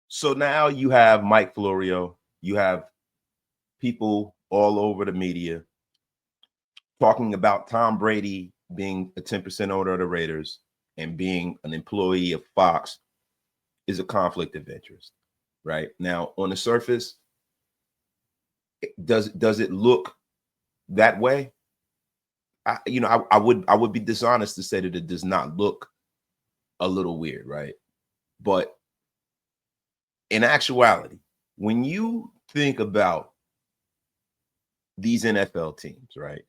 So now you have Mike Florio, you have people all over the media talking about Tom Brady being a 10% owner of the Raiders and being an employee of Fox is a conflict of interest, right? Now, on the surface, does it look that way? I would be dishonest to say that it does not look a little weird, right? But in actuality, when you think about these NFL teams, right?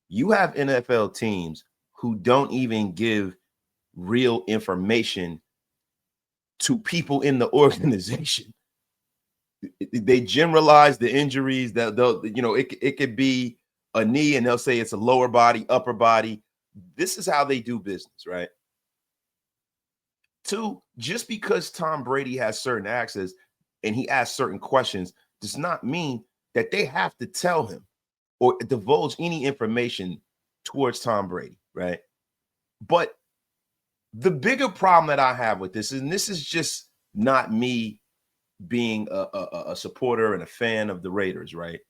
You have NFL teams who don't even give real information to people in the organization. They generalize the injuries that it could be a knee and they'll say it's a lower body, upper body. This is how they do business, right? Two, just because Tom Brady has certain access and he asks certain questions does not mean that they have to tell him or divulge any information towards Tom Brady, right? But the bigger problem that I have with this, and this is just not me being a supporter and a fan of the Raiders, right?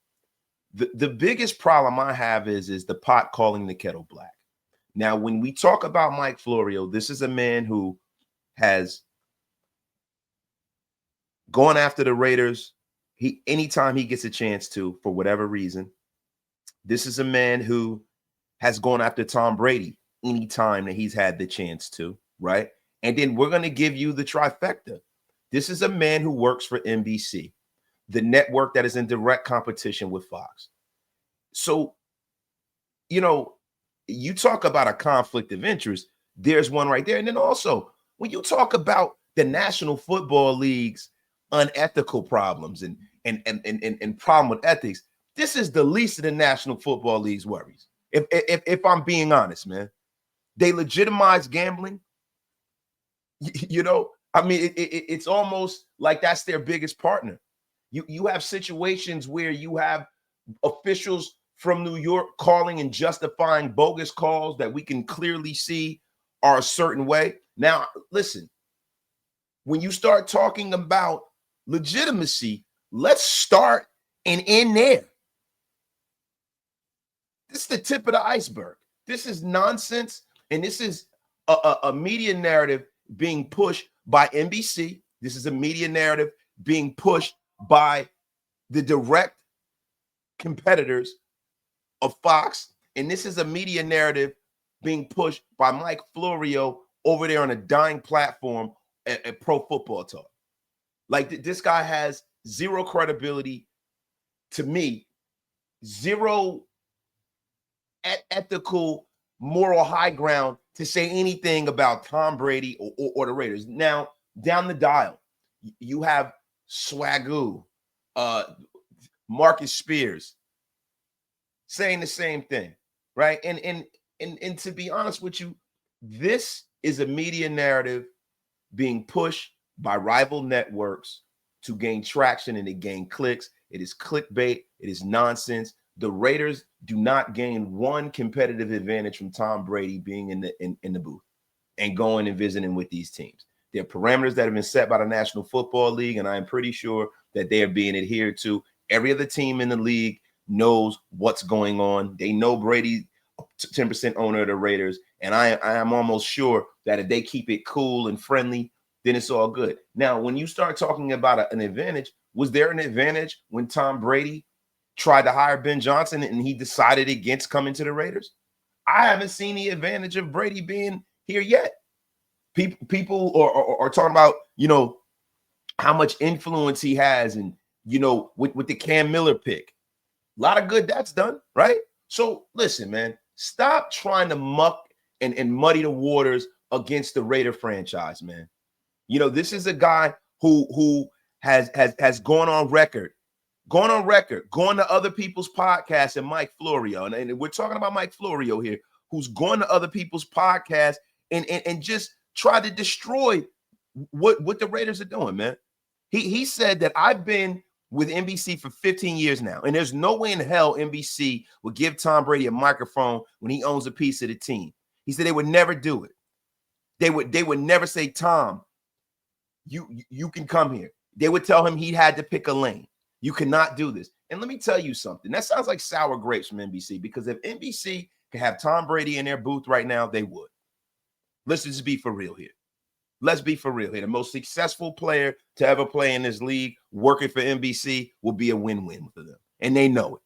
The biggest problem I have is the pot calling the kettle black. Now, when we talk about Mike Florio, this is a man who has gone after the Raiders anytime he gets a chance to, for whatever reason. This is a man who has gone after Tom Brady anytime that he's had the chance to, right? And then we're going to give you the trifecta. This is a man who works for NBC, the network that is in direct competition with Fox. So, you talk about a conflict of interest, there's one right there. And then also, when you talk about the National Football League's unethical problems and problem with ethics, this is the least of the National Football League's worries. If I'm being honest, man, they legitimize gambling. It's almost like that's their biggest partner. You have situations where you have officials from New York calling and justifying bogus calls that we can clearly see are a certain way. Now, listen, when you start talking about legitimacy, let's start and end there. This is the tip of the iceberg. This is nonsense, and this is a media narrative being pushed by NBC. This is a media narrative being pushed by the direct competitors of Fox, and this is a media narrative being pushed by Mike Florio over there on a dying platform at Pro Football Talk. Like, this guy has zero credibility to me, zero ethical, moral high ground to say anything about Tom Brady or the Raiders. Now, down the dial, you have Swagoo, Marcus Spears saying the same thing, right? And to be honest with you, this is a media narrative being pushed by rival networks to gain traction and to gain clicks. It is clickbait. It is nonsense. The Raiders do not gain one competitive advantage from Tom Brady being in the booth and going and visiting with these teams. There are parameters that have been set by the National Football League, and I'm pretty sure that they are being adhered to. Every other team in the league knows what's going on. They know Brady, 10% owner of the Raiders, and I am almost sure that if they keep it cool and friendly, then it's all good. Now, when you start talking about an advantage, was there an advantage when Tom Brady tried to hire Ben Johnson and he decided against coming to the Raiders? I haven't seen the advantage of Brady being here yet. People are talking about, how much influence he has and, with the Cam Miller pick. A lot of good that's done, right? So listen, man, stop trying to muck and muddy the waters against the Raider franchise, man. This is a guy who has gone on record, going to other people's podcasts, and Mike Florio, and we're talking about Mike Florio here, who's going to other people's podcasts and just try to destroy what the Raiders are doing, man. He said that I've been with NBC for 15 years now, and there's no way in hell NBC would give Tom Brady a microphone when he owns a piece of the team. He said they would never do it. They would never say, Tom, you can come here. They would tell him he had to pick a lane. You cannot do this. And let me tell you something. That sounds like sour grapes from NBC, because if NBC could have Tom Brady in their booth right now, they would. Let's just be for real here. Let's be for real here. The most successful player to ever play in this league working for NBC will be a win-win for them. And they know it.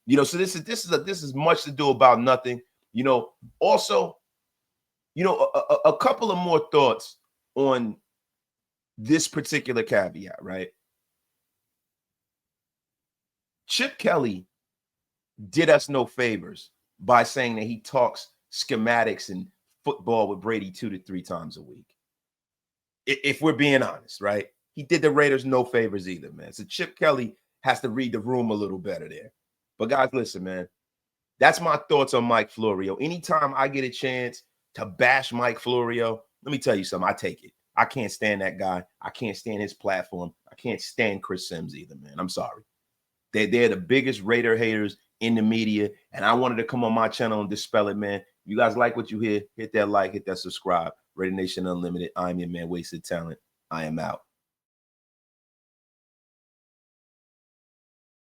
You know, so this is much to do about nothing. You know, also, you know, a couple of more thoughts on this particular caveat, right? Chip Kelly did us no favors by saying that he talks schematics and football with Brady 2 to 3 times a week. If we're being honest, right? He did the Raiders no favors either, man. So Chip Kelly has to read the room a little better there. But guys, listen, man, that's my thoughts on Mike Florio. Anytime I get a chance to bash Mike Florio, let me tell you something, I take it. I can't stand that guy. I can't stand his platform. I can't stand Chris Sims either, man. I'm sorry. They're the biggest Raider haters in the media, and I wanted to come on my channel and dispel it, man. You guys like what you hear? Hit that like, hit that subscribe. Raider Nation Unlimited. I'm your man, Wasted Talent. I am out.